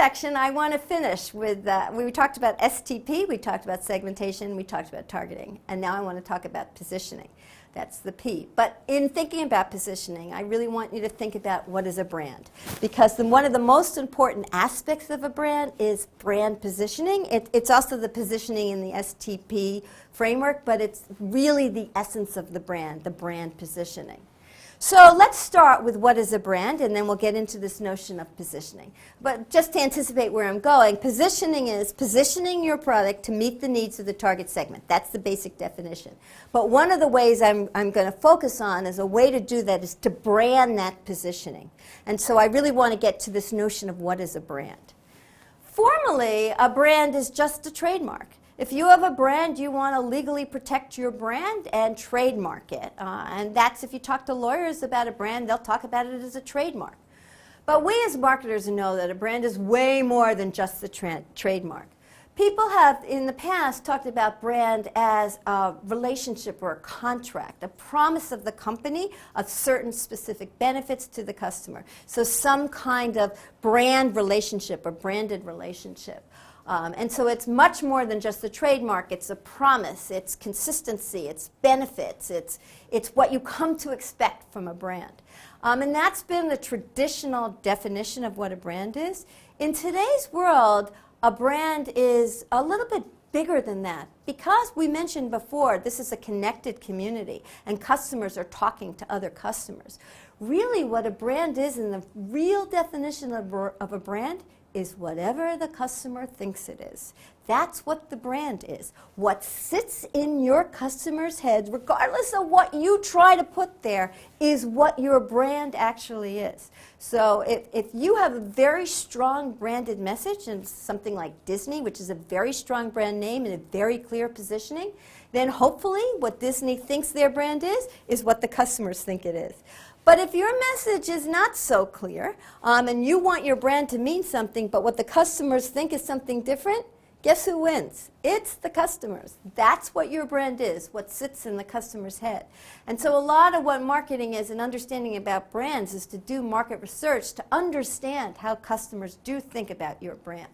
section, I want to finish with, we talked about STP, we talked about segmentation, we talked about targeting, and now I want to talk about positioning. That's the P. But in thinking about positioning, I really want you to think about what is a brand. Because one of the most important aspects of a brand is brand positioning. It's also the positioning in the STP framework, but it's really the essence of the brand positioning. So let's start with what is a brand, and then we'll get into this notion of positioning. But just to anticipate where I'm going, positioning is positioning your product to meet the needs of the target segment. That's the basic definition. But one of the ways I'm going to focus on as a way to do that is to brand that positioning. And so I really want to get to this notion of what is a brand. Formally, a brand is just a trademark. If you have a brand, you want to legally protect your brand and trademark it. And that's, if you talk to lawyers about a brand, they'll talk about it as a trademark. But we as marketers know that a brand is way more than just the trademark. People have, in the past, talked about brand as a relationship or a contract, a promise of the company of certain specific benefits to the customer. So some kind of brand relationship or branded relationship. And so it's much more than just the trademark. It's a promise, it's consistency, it's benefits, it's what you come to expect from a brand. And that's been the traditional definition of what a brand is. In today's world, a brand is a little bit bigger than that. Because we mentioned before, this is a connected community, and customers are talking to other customers. Really, what a brand is, in the real definition of a brand, is whatever the customer thinks it is. That's what the brand is. What sits in your customer's head, regardless of what you try to put there, is what your brand actually is. So if you have a very strong branded message, and something like Disney, which is a very strong brand name and a very clear positioning, then hopefully what Disney thinks their brand is what the customers think it is. But if your message is not so clear, and you want your brand to mean something, but what the customers think is something different, guess who wins? It's the customers. That's what your brand is, what sits in the customer's head. And so a lot of what marketing is and understanding about brands is to do market research to understand how customers do think about your brand.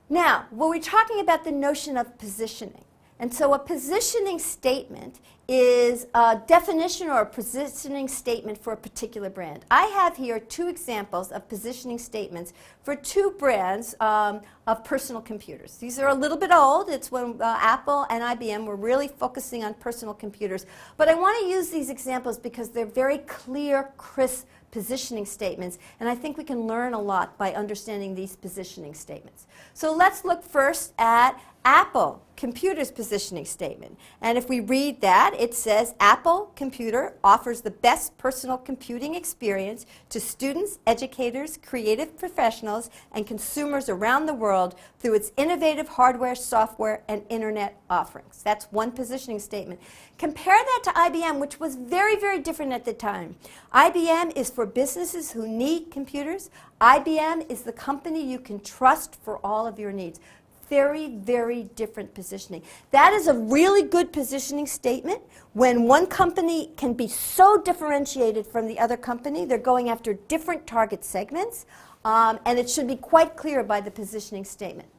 Now, when we're talking about the notion of positioning, and so a positioning statement is a definition or a positioning statement for a particular brand. I have here two examples of positioning statements for two brands of personal computers. These are a little bit old. It's when Apple and IBM were really focusing on personal computers. But I want to use these examples because they're very clear, crisp positioning statements, and I think we can learn a lot by understanding these positioning statements. So let's look first at Apple Computer's positioning statement. And if we read that, it says, Apple Computer offers the best personal computing experience to students, educators, creative professionals, and consumers around the world through its innovative hardware, software, and internet offerings. That's one positioning statement. Compare that to IBM, which was very, very different at the time. IBM is for businesses who need computers. IBM is the company you can trust for all of your needs. Very, very different positioning. That is a really good positioning statement when one company can be so differentiated from the other company. They're going after different target segments, and it should be quite clear by the positioning statement.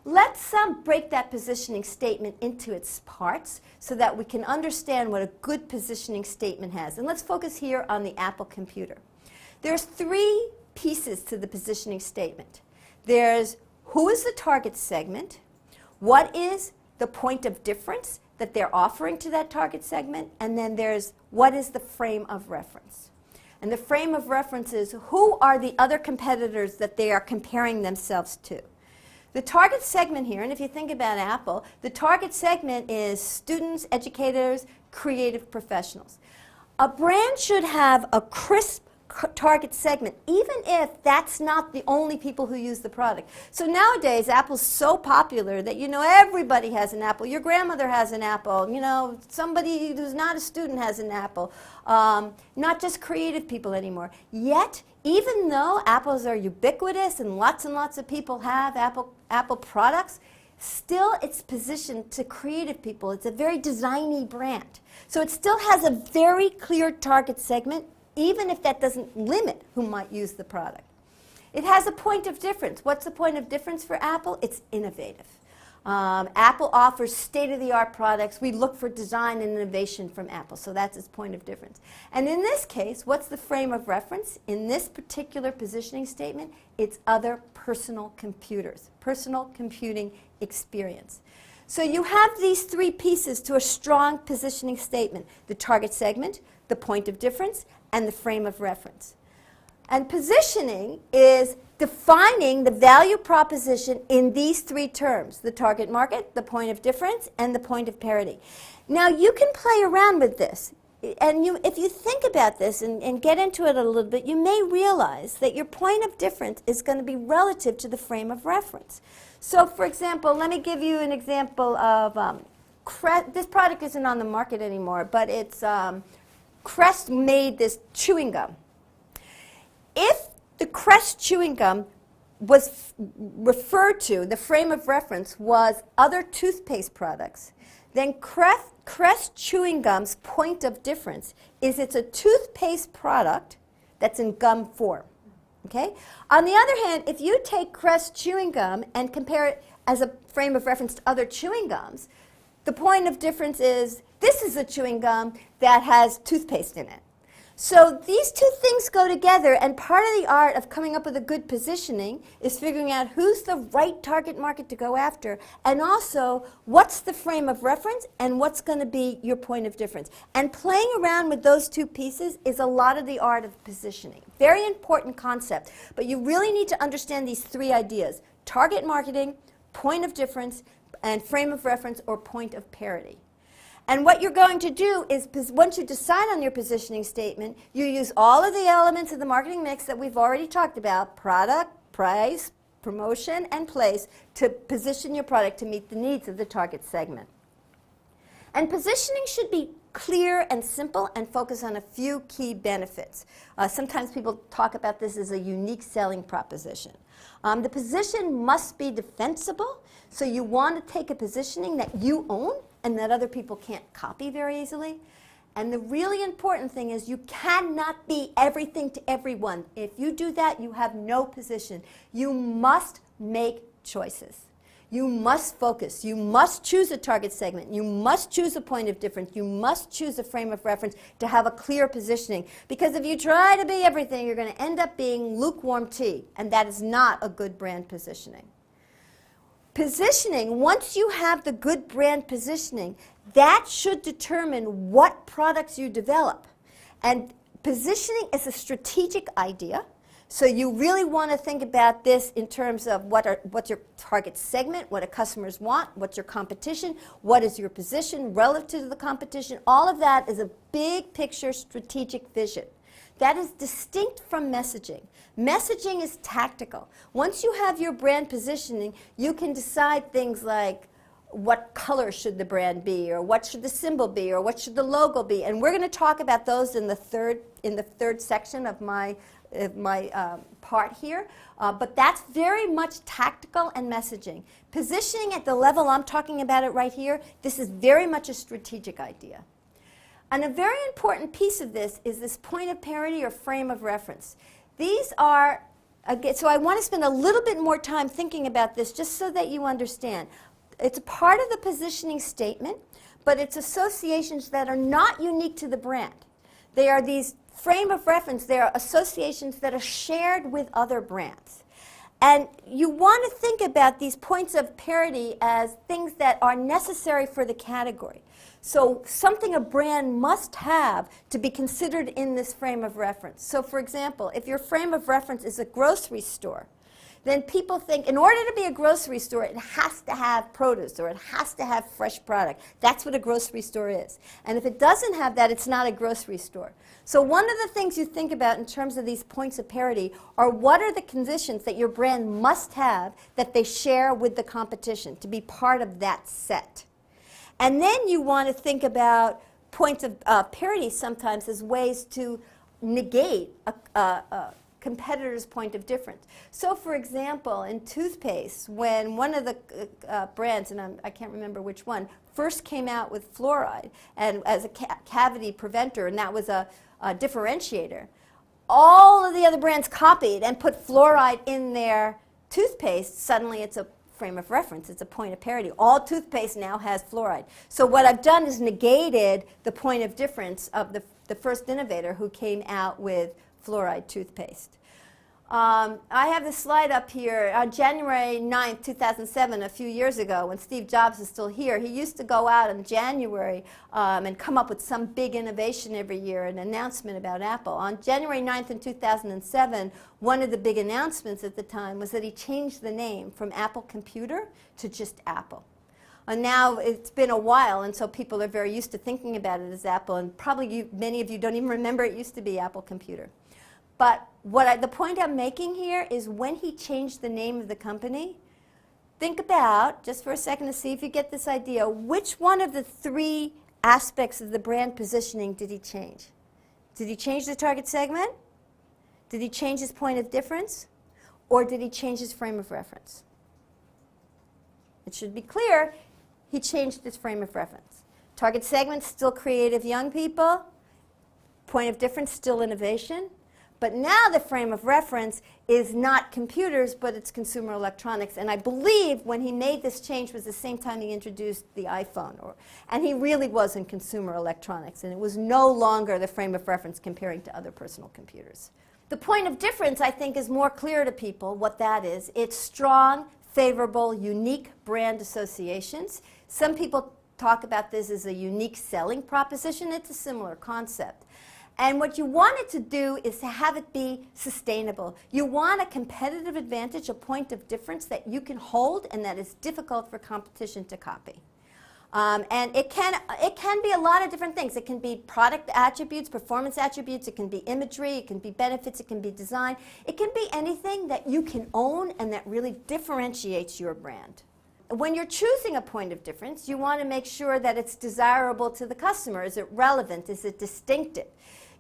Let's break that positioning statement into its parts so that we can understand what a good positioning statement has. And let's focus here on the Apple computer. There's three pieces to the positioning statement. There's who is the target segment, what is the point of difference that they're offering to that target segment, and then there's what is the frame of reference. And the frame of reference is who are the other competitors that they are comparing themselves to. The target segment here, and if you think about Apple, the target segment is students, educators, creative professionals. A brand should have a crisp target segment, even if that's not the only people who use the product. So nowadays, Apple's so popular that, you know, everybody has an Apple. Your grandmother has an Apple. You know, somebody who's not a student has an Apple. Not just creative people anymore. Yet, even though Apples are ubiquitous and lots of people have Apple products, still it's positioned to creative people. It's a very designy brand. So it still has a very clear target segment, even if that doesn't limit who might use the product. It has a point of difference. What's the point of difference for Apple? It's innovative. Apple offers state-of-the-art products. We look for design and innovation from Apple, so that's its point of difference. And in this case, what's the frame of reference? In this particular positioning statement, it's other personal computers, personal computing experience. So you have these three pieces to a strong positioning statement: the target segment, the point of difference, and the frame of reference. And positioning is defining the value proposition in these three terms: the target market, the point of difference, and the point of parity. Now, you can play around with this. And if you think about this and get into it a little bit, you may realize that your point of difference is going to be relative to the frame of reference. So, for example, let me give you an example of this product isn't on the market anymore, but it's Crest made this chewing gum. If the Crest chewing gum was referred to, the frame of reference was other toothpaste products, then Crest chewing gum's point of difference is it's a toothpaste product that's in gum form. Okay? On the other hand, if you take Crest chewing gum and compare it as a frame of reference to other chewing gums, the point of difference is this is a chewing gum that has toothpaste in it. So these two things go together, and part of the art of coming up with a good positioning is figuring out who's the right target market to go after, and also what's the frame of reference and what's going to be your point of difference. And playing around with those two pieces is a lot of the art of positioning. Very important concept, but you really need to understand these three ideas: target marketing, point of difference, and frame of reference or point of parity. And what you're going to do is, once you decide on your positioning statement, you use all of the elements of the marketing mix that we've already talked about: product, price, promotion, and place, to position your product to meet the needs of the target segment. And positioning should be clear and simple and focus on a few key benefits. Sometimes people talk about this as a unique selling proposition. The position must be defensible, so you want to take a positioning that you own and that other people can't copy very easily. And the really important thing is you cannot be everything to everyone. If you do that, you have no position. You must make choices. You must focus. You must choose a target segment. You must choose a point of difference. You must choose a frame of reference to have a clear positioning. Because if you try to be everything, you're going to end up being lukewarm tea, and that is not a good brand positioning. Positioning, once you have the good brand positioning, that should determine what products you develop. And positioning is a strategic idea. So you really want to think about this in terms of what's your target segment, what do customers want, what's your competition, what is your position relative to the competition. All of that is a big picture strategic vision. That is distinct from messaging. Messaging is tactical. Once you have your brand positioning, you can decide things like what color should the brand be, or what should the symbol be, or what should the logo be. And we're going to talk about those in the third section of my part here. But that's very much tactical and messaging. Positioning at the level I'm talking about it right here, this is very much a strategic idea. And a very important piece of this is this point of parity or frame of reference. These are, so I want to spend a little bit more time thinking about this just so that you understand. It's a part of the positioning statement, but it's associations that are not unique to the brand. They are these frame of reference. They are associations that are shared with other brands. And you want to think about these points of parity as things that are necessary for the category. So something a brand must have to be considered in this frame of reference. So for example, if your frame of reference is a grocery store, then people think in order to be a grocery store, it has to have produce or it has to have fresh product. That's what a grocery store is. And if it doesn't have that, it's not a grocery store. So one of the things you think about in terms of these points of parity are what are the conditions that your brand must have that they share with the competition to be part of that set. And then you want to think about points of parity sometimes as ways to negate a competitor's point of difference. So for example, in toothpaste, when one of the brands, and I can't remember which one, first came out with fluoride and as a cavity preventer, and that was a differentiator, all of the other brands copied and put fluoride in their toothpaste, suddenly it's a frame of reference. It's a point of parity. All toothpaste now has fluoride. So what I've done is negated the point of difference of the first innovator who came out with fluoride toothpaste. I have this slide up here. On January 9th, 2007, a few years ago, when Steve Jobs is still here, he used to go out in January and come up with some big innovation every year, an announcement about Apple. On January 9th in 2007, one of the big announcements at the time was that he changed the name from Apple Computer to just Apple. And now it's been a while, and so people are very used to thinking about it as Apple, and probably many of you don't even remember it used to be Apple Computer. But the point I'm making here is when he changed the name of the company, think about, just for a second to see if you get this idea, which one of the three aspects of the brand positioning did he change? Did he change the target segment? Did he change his point of difference? Or did he change his frame of reference? It should be clear, he changed his frame of reference. Target segment, still creative young people. Point of difference, still innovation. But now the frame of reference is not computers, but it's consumer electronics. And I believe when he made this change was the same time he introduced the iPhone. And he really was in consumer electronics. And it was no longer the frame of reference comparing to other personal computers. The point of difference, I think, is more clear to people what that is. It's strong, favorable, unique brand associations. Some people talk about this as a unique selling proposition. It's a similar concept. And what you want it to do is to have it be sustainable. You want a competitive advantage, a point of difference that you can hold and that is difficult for competition to copy. And it can be a lot of different things. It can be product attributes, performance attributes. It can be imagery. It can be benefits. It can be design. It can be anything that you can own and that really differentiates your brand. When you're choosing a point of difference, you want to make sure that it's desirable to the customer. Is it relevant? Is it distinctive?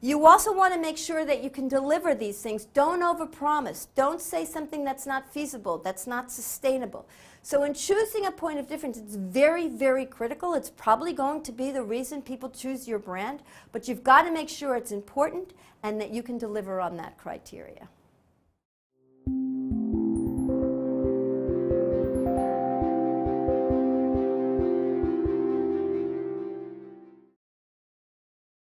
You also want to make sure that you can deliver these things. Don't overpromise. Don't say something that's not feasible, that's not sustainable. So in choosing a point of difference, it's very, very critical. It's probably going to be the reason people choose your brand, but you've got to make sure it's important and that you can deliver on that criteria.